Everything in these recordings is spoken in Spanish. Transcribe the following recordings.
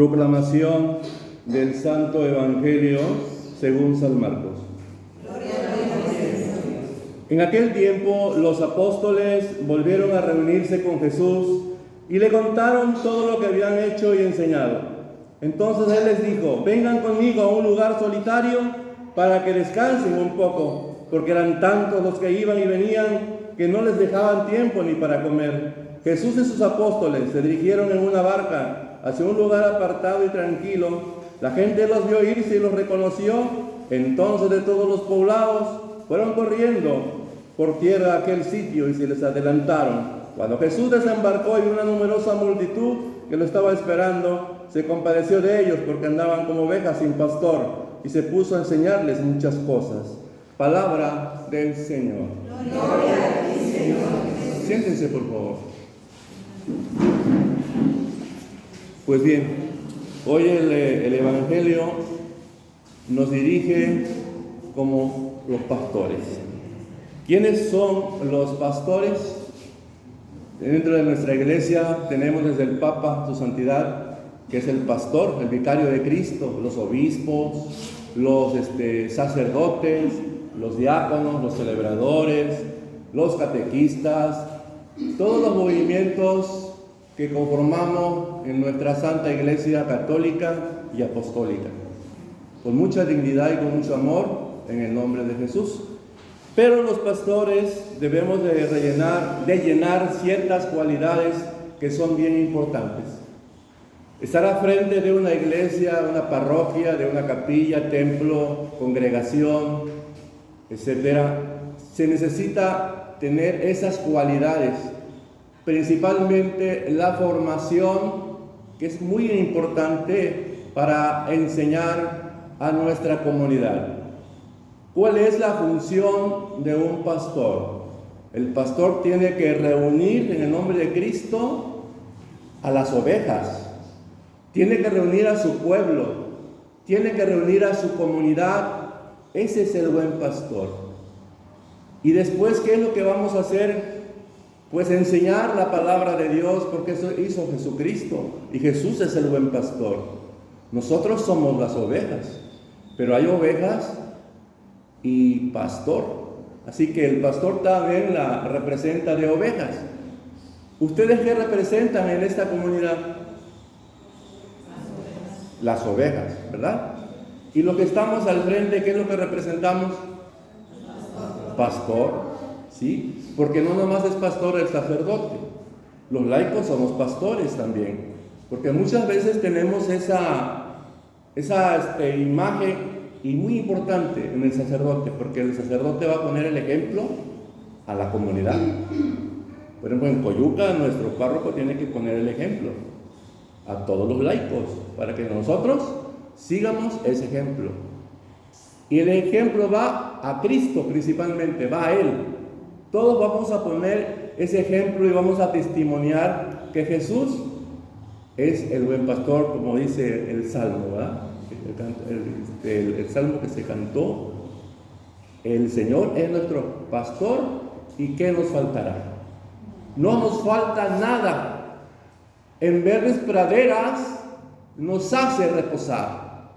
Proclamación del Santo Evangelio según San Marcos. En aquel tiempo los apóstoles volvieron a reunirse con Jesús y le contaron todo lo que habían hecho y enseñado. Entonces él les dijo: vengan conmigo a un lugar solitario para que descansen un poco, porque eran tantos los que iban y venían que no les dejaban tiempo ni para comer. Jesús y sus apóstoles se dirigieron en una barca hacia un lugar apartado y tranquilo. La gente los vio irse y los reconoció. Entonces de todos los poblados fueron corriendo por tierra a aquel sitio y se les adelantaron. Cuando Jesús desembarcó y una numerosa multitud que lo estaba esperando, se compadeció de ellos porque andaban como ovejas sin pastor, y se puso a enseñarles muchas cosas. Palabra del Señor. Gloria a ti, Señor. Siéntense, por favor. Pues bien, hoy el Evangelio nos dirige como los pastores. ¿Quiénes son los pastores? Dentro de nuestra iglesia tenemos desde el Papa, su santidad, que es el pastor, el vicario de Cristo, los obispos, los sacerdotes, los diáconos, los celebradores, los catequistas, todos los movimientos que conformamos en nuestra Santa Iglesia Católica y Apostólica, con mucha dignidad y con mucho amor, en el nombre de Jesús. Pero los pastores debemos de llenar ciertas cualidades que son bien importantes. Estar al frente de una iglesia, una parroquia, de una capilla, templo, congregación, etcétera, se necesita tener esas cualidades, principalmente la formación, que es muy importante para enseñar a nuestra comunidad. ¿Cuál es la función de un pastor? El pastor tiene que reunir en el nombre de Cristo a las ovejas, tiene que reunir a su pueblo, tiene que reunir a su comunidad. Ese es el buen pastor. Y después, ¿qué es lo que vamos a hacer? Pues enseñar la palabra de Dios, porque eso hizo Jesucristo, y Jesús es el buen pastor. Nosotros somos las ovejas, pero hay ovejas y pastor. Así que el pastor también la representa de ovejas. ¿Ustedes qué representan en esta comunidad? Las ovejas, ¿verdad? Y los que estamos al frente, ¿qué es lo que representamos? Pastor, ¿sí? Porque no nomás es pastor el sacerdote, los laicos somos pastores también, porque muchas veces tenemos esa imagen, y muy importante en el sacerdote, porque el sacerdote va a poner el ejemplo a la comunidad. Por ejemplo, en Coyuca, nuestro párroco tiene que poner el ejemplo a todos los laicos, para que nosotros sigamos ese ejemplo. Y el ejemplo va a Cristo principalmente, va a Él. Todos vamos a poner ese ejemplo y vamos a testimoniar que Jesús es el buen pastor, como dice el Salmo, ¿verdad? El Salmo que se cantó: el Señor es nuestro pastor, ¿y qué nos faltará? No nos falta nada. En verdes praderas nos hace reposar.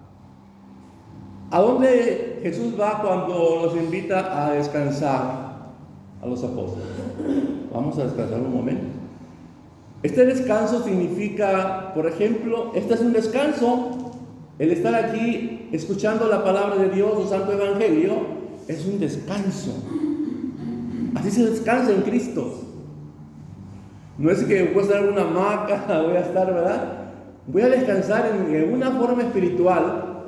¿A dónde Jesús va cuando los invita a descansar a los apóstoles? Vamos a descansar un momento. Este descanso significa, por ejemplo, este es un descanso. El estar aquí escuchando la palabra de Dios, el Santo Evangelio, es un descanso. Así se descansa en Cristo. No es que voy a estar en una hamaca, voy a estar, ¿verdad? Voy a descansar en una forma espiritual,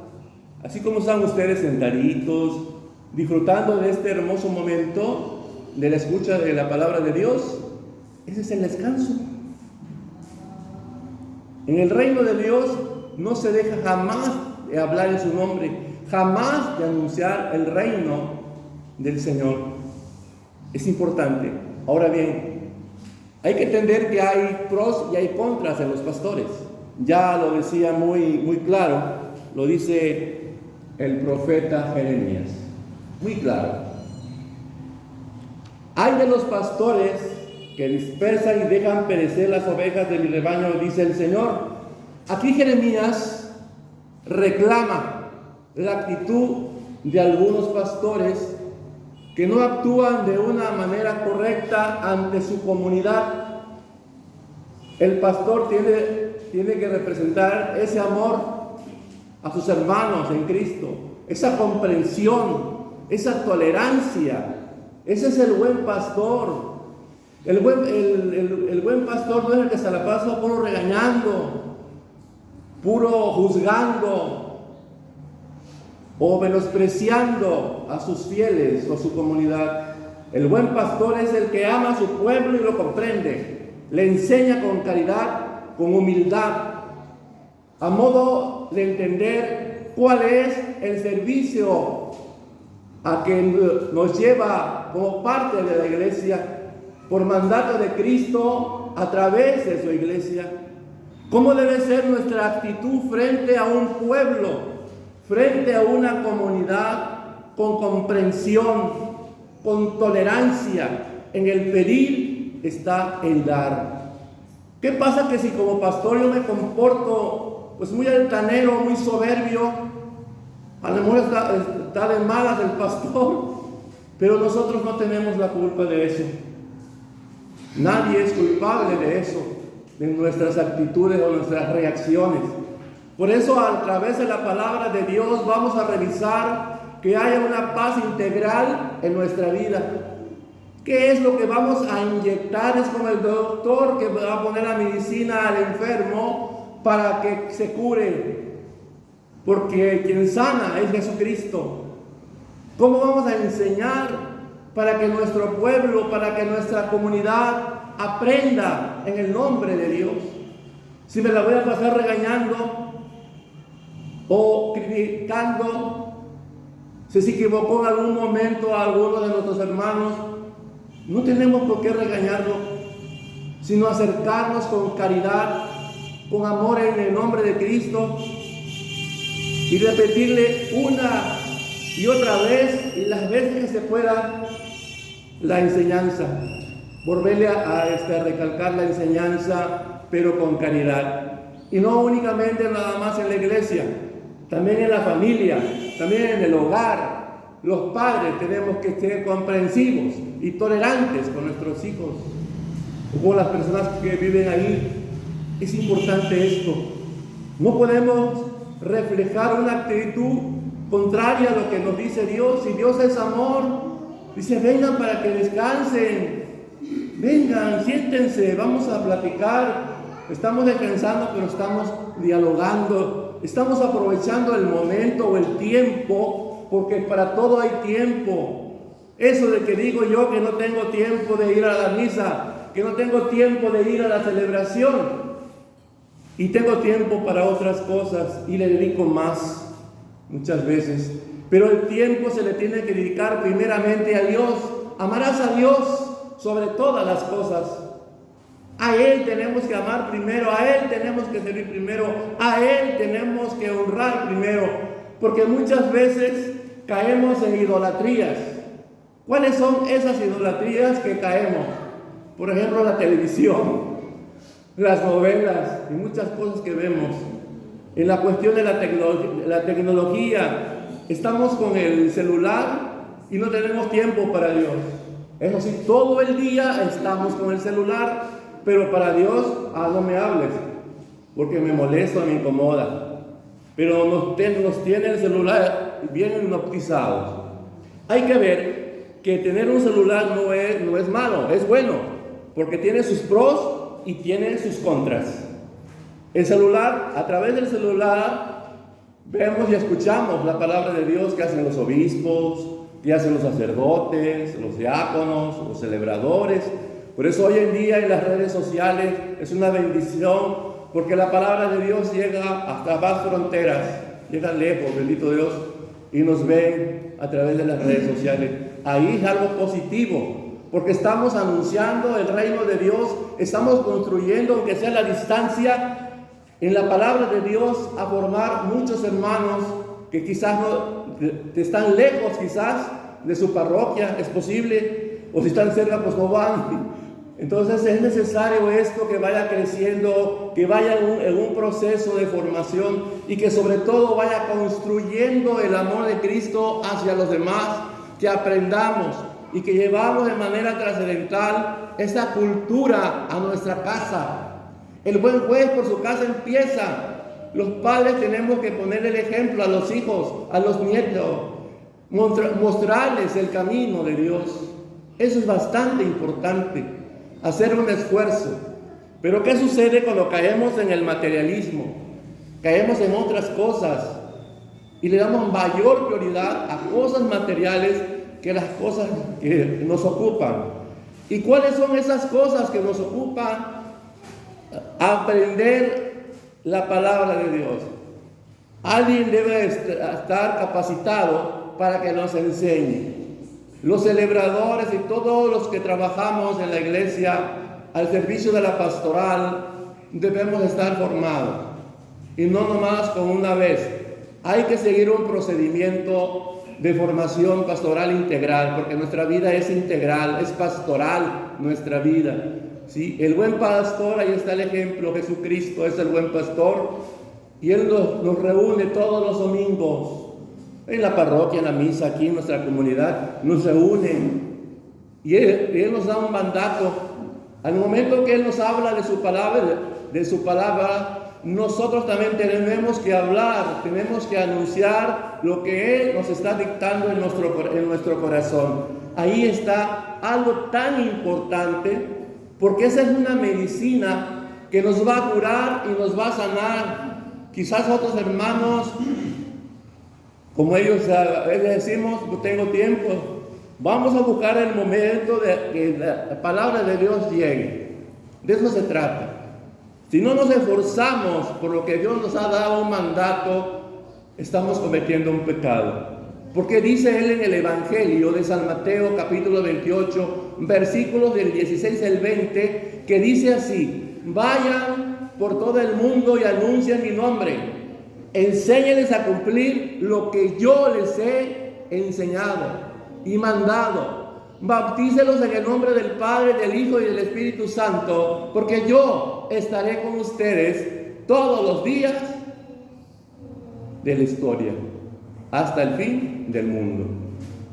así como están ustedes sentaditos, disfrutando de este hermoso momento de la escucha de la palabra de Dios. Ese es el descanso. En el reino de Dios no se deja jamás de hablar en su nombre, jamás de anunciar el reino del Señor. Es importante. Ahora bien, hay que entender que hay pros y hay contras en los pastores. Ya lo decía muy claro, lo dice el profeta Jeremías, muy claro. Hay de los pastores que dispersan y dejan perecer las ovejas de mi rebaño, dice el Señor. Aquí Jeremías reclama la actitud de algunos pastores que no actúan de una manera correcta ante su comunidad. El pastor tiene que representar ese amor a sus hermanos en Cristo, esa comprensión, esa tolerancia. Ese es el buen pastor. El buen pastor no es el que se la pasa puro regañando, puro juzgando o menospreciando a sus fieles o a su comunidad. El buen pastor es el que ama a su pueblo y lo comprende, le enseña con caridad, con humildad, a modo de entender cuál es el servicio a que nos lleva como parte de la iglesia, por mandato de Cristo a través de su iglesia. ¿Cómo debe ser nuestra actitud frente a un pueblo, frente a una comunidad? Con comprensión, con tolerancia. En el pedir está el dar. ¿Qué pasa que si como pastor yo me comporto pues muy altanero, muy soberbio? A lo mejor está de malas el pastor, pero nosotros no tenemos la culpa de eso. Nadie es culpable de eso, de nuestras actitudes o nuestras reacciones. Por eso, a través de la palabra de Dios, vamos a revisar que haya una paz integral en nuestra vida. ¿Qué es lo que vamos a inyectar? Es como el doctor que va a poner la medicina al enfermo para que se cure, porque quien sana es Jesucristo. ¿Cómo vamos a enseñar para que nuestro pueblo, para que nuestra comunidad aprenda en el nombre de Dios? Si me la voy a pasar regañando o criticando, si se equivocó en algún momento a alguno de nuestros hermanos, no tenemos por qué regañarlo, sino acercarnos con caridad, con amor en el nombre de Cristo y repetirle una y otra vez y las veces que se pueda la enseñanza, volverle a recalcar la enseñanza, pero con caridad. Y no únicamente nada más en la iglesia, también en la familia, también en el hogar. Los padres tenemos que ser comprensivos y tolerantes con nuestros hijos o con las personas que viven ahí. Es importante esto. No podemos reflejar una actitud contraria a lo que nos dice Dios. Si Dios es amor, dice: vengan para que descansen, vengan, siéntense, vamos a platicar. Estamos descansando, pero estamos dialogando, estamos aprovechando el momento o el tiempo, porque para todo hay tiempo. Eso de que digo yo que no tengo tiempo de ir a la misa, que no tengo tiempo de ir a la celebración, y tengo tiempo para otras cosas y le dedico más muchas veces, pero el tiempo se le tiene que dedicar primeramente a Dios. Amarás a Dios sobre todas las cosas. A Él tenemos que amar primero, a Él tenemos que servir primero, a Él tenemos que honrar primero, porque muchas veces caemos en idolatrías. ¿Cuáles son esas idolatrías que caemos? Por ejemplo, la televisión, las novelas y muchas cosas que vemos. En la cuestión de la tecnología, estamos con el celular y no tenemos tiempo para Dios. Eso sí, todo el día estamos con el celular, pero para Dios, no me hables, porque me molesta, me incomoda. Pero nos tiene el celular bien hipnotizados. Hay que ver que tener un celular no es malo, es bueno, porque tiene sus pros y tiene sus contras. El celular, a través del celular, vemos y escuchamos la palabra de Dios que hacen los obispos, que hacen los sacerdotes, los diáconos, los celebradores. Por eso hoy en día en las redes sociales es una bendición, porque la palabra de Dios llega hasta más fronteras, llega lejos, bendito Dios, y nos ven a través de las redes sociales. Ahí es algo positivo, porque estamos anunciando el reino de Dios, estamos construyendo, aunque sea a la distancia, en la palabra de Dios, a formar muchos hermanos que quizás están lejos quizás de su parroquia, es posible, o si están cerca pues no van, Entonces es necesario esto, que vaya creciendo, que vaya en un proceso de formación y que sobre todo vaya construyendo el amor de Cristo hacia los demás, que aprendamos y que llevamos de manera trascendental esa cultura a nuestra casa. El buen juez por su casa empieza. Los padres tenemos que poner el ejemplo a los hijos, a los nietos, mostrarles el camino de Dios. Eso es bastante importante, hacer un esfuerzo. Pero ¿qué sucede cuando caemos en el materialismo? Caemos en otras cosas y le damos mayor prioridad a cosas materiales que las cosas que nos ocupan. ¿Y cuáles son esas cosas que nos ocupan? Aprender la palabra de Dios. Alguien debe estar capacitado para que nos enseñe. Los celebradores y todos los que trabajamos en la iglesia al servicio de la pastoral debemos estar formados, y no nomás con una vez. Hay que seguir un procedimiento de formación pastoral integral, porque nuestra vida es integral, es pastoral nuestra vida. ¿Sí? El buen pastor, ahí está el ejemplo, Jesucristo es el buen pastor, y Él nos reúne todos los domingos en la parroquia, en la misa, aquí en nuestra comunidad, nos reúnen, y Él nos da un mandato. Al momento que Él nos habla de su palabra, nosotros también tenemos que hablar, tenemos que anunciar lo que Él nos está dictando en nuestro corazón. Ahí está algo tan importante, porque esa es una medicina que nos va a curar y nos va a sanar. Quizás otros hermanos, como ellos les decimos, no tengo tiempo, vamos a buscar el momento de que la palabra de Dios llegue. De eso se trata. Si no nos esforzamos por lo que Dios nos ha dado un mandato, estamos cometiendo un pecado. Porque dice Él en el Evangelio de San Mateo, capítulo 28, versículos del 16 al 20, que dice así: vayan por todo el mundo y anuncien mi nombre. Enséñenles a cumplir lo que yo les he enseñado y mandado. Bautícelos en el nombre del Padre, del Hijo y del Espíritu Santo, porque yo estaré con ustedes todos los días de la historia, hasta el fin del mundo.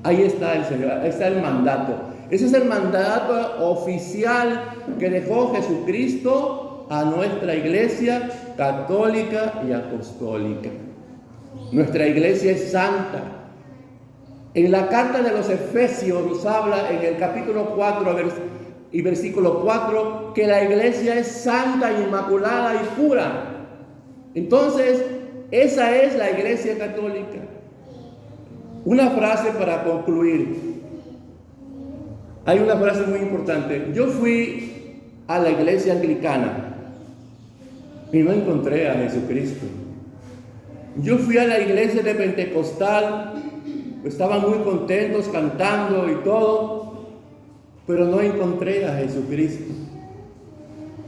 Ahí está el Señor, ahí está el mandato. Ese es el mandato oficial que dejó Jesucristo a nuestra iglesia católica y apostólica. Nuestra iglesia es santa. En la carta de los Efesios nos habla en el capítulo 4 y versículo 4 que la iglesia es santa, inmaculada y pura. Entonces, esa es la iglesia católica. Una frase para concluir. Hay una frase muy importante. Yo fui a la iglesia anglicana y no encontré a Jesucristo. Yo fui a la iglesia de Pentecostal, estaban muy contentos cantando y todo, pero no encontré a Jesucristo.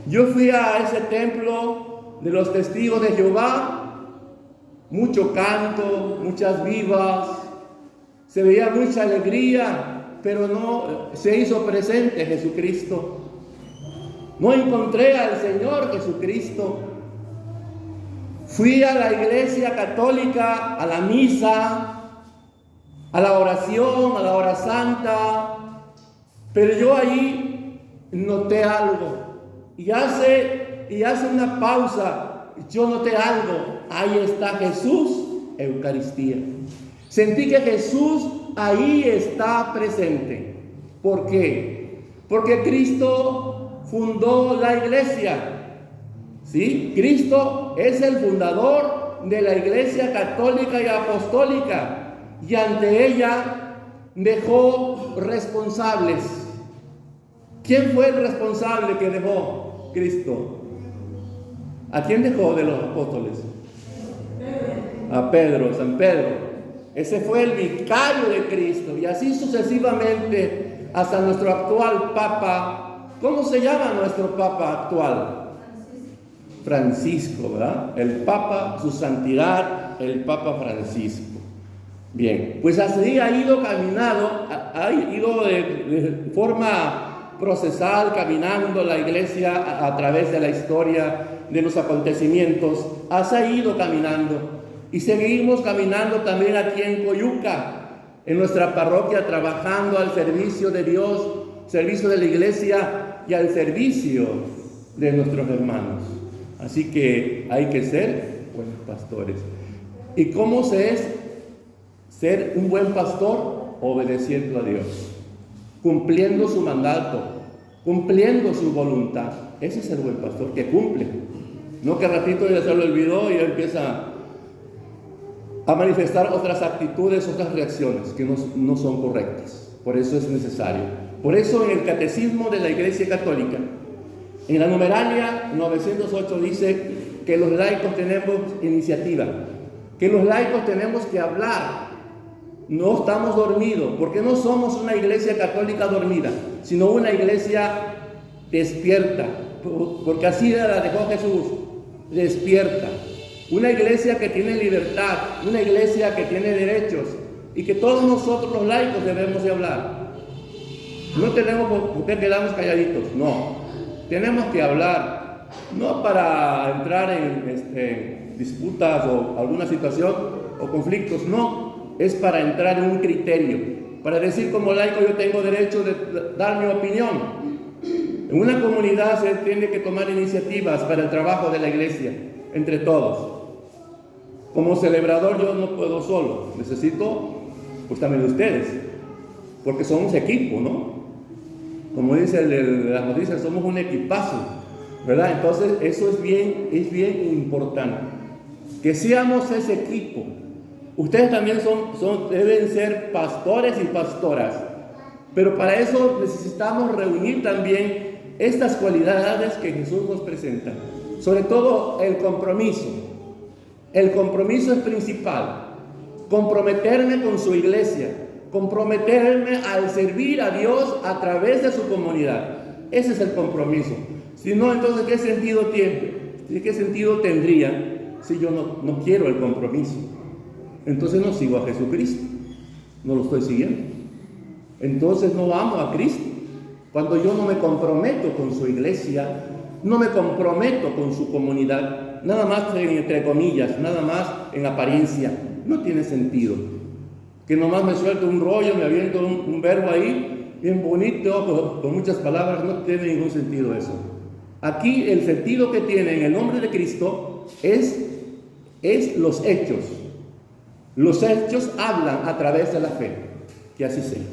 Yo fui a ese templo de los testigos de Jehová, mucho canto, muchas vivas, se veía mucha alegría, pero no se hizo presente Jesucristo. No encontré al Señor Jesucristo. Fui a la iglesia católica, a la misa, a la oración, a la hora santa, pero yo ahí noté algo. Y hace una pausa, yo noté algo. Ahí está Jesús, Eucaristía. Sentí que Jesús ahí está presente. ¿Por qué? Porque Cristo fundó la iglesia. ¿Sí? Cristo es el fundador de la iglesia católica y apostólica. Y ante ella dejó responsables. ¿Quién fue el responsable que dejó Cristo? ¿A quién dejó de los apóstoles? A Pedro, San Pedro. Ese fue el vicario de Cristo. Y así sucesivamente hasta nuestro actual Papa. ¿Cómo se llama nuestro Papa actual? Francisco, ¿verdad? El Papa, su santidad, el Papa Francisco. Bien, pues así ha ido caminando, ha ido de forma procesal, caminando la iglesia a través de la historia, de los acontecimientos, ha seguido caminando y seguimos caminando también aquí en Coyuca, en nuestra parroquia, trabajando al servicio de Dios, servicio de la iglesia y al servicio de nuestros hermanos. Así que hay que ser buenos pastores. ¿Y cómo se es ser un buen pastor? Obedeciendo a Dios, cumpliendo su mandato, cumpliendo su voluntad. Ese es el buen pastor, que cumple. No que ratito ya se lo olvidó y ya empieza a manifestar otras actitudes, otras reacciones que no son correctas. Por eso es necesario. Por eso en el Catecismo de la Iglesia Católica, en la numeralia 908 dice que los laicos tenemos iniciativa, que los laicos tenemos que hablar. No estamos dormidos, porque no somos una iglesia católica dormida, sino una iglesia despierta, porque así la dejó Jesús, despierta. Una iglesia que tiene libertad, una iglesia que tiene derechos, y que todos nosotros los laicos debemos de hablar. No tenemos por qué quedarnos calladitos, no. Tenemos que hablar, no para entrar en disputas o alguna situación o conflictos, no. Es para entrar en un criterio, para decir como laico yo tengo derecho de dar mi opinión. En una comunidad se tiene que tomar iniciativas para el trabajo de la iglesia, entre todos. Como celebrador yo no puedo solo, necesito pues también de ustedes, porque somos equipo, ¿no? Como dice las noticias, somos un equipazo, ¿verdad? Entonces eso es bien importante, que seamos ese equipo. Ustedes también deben ser pastores y pastoras, pero para eso necesitamos reunir también estas cualidades que Jesús nos presenta. Sobre todo el compromiso. El compromiso es principal. Comprometerme con su iglesia, comprometerme al servir a Dios a través de su comunidad. Ese es el compromiso. Si no, entonces ¿qué sentido tiene? ¿Qué sentido tendría si yo no quiero el compromiso? Entonces no sigo a Jesucristo, no lo estoy siguiendo. Entonces no amo a Cristo. Cuando yo no me comprometo con su iglesia, no me comprometo con su comunidad, nada más entre comillas, nada más en apariencia, no tiene sentido. Que nomás me suelto un rollo, me aviento un verbo ahí, bien bonito, con muchas palabras, no tiene ningún sentido eso. Aquí el sentido que tiene en el nombre de Cristo es los hechos. Los hechos hablan a través de la fe. Que así sea.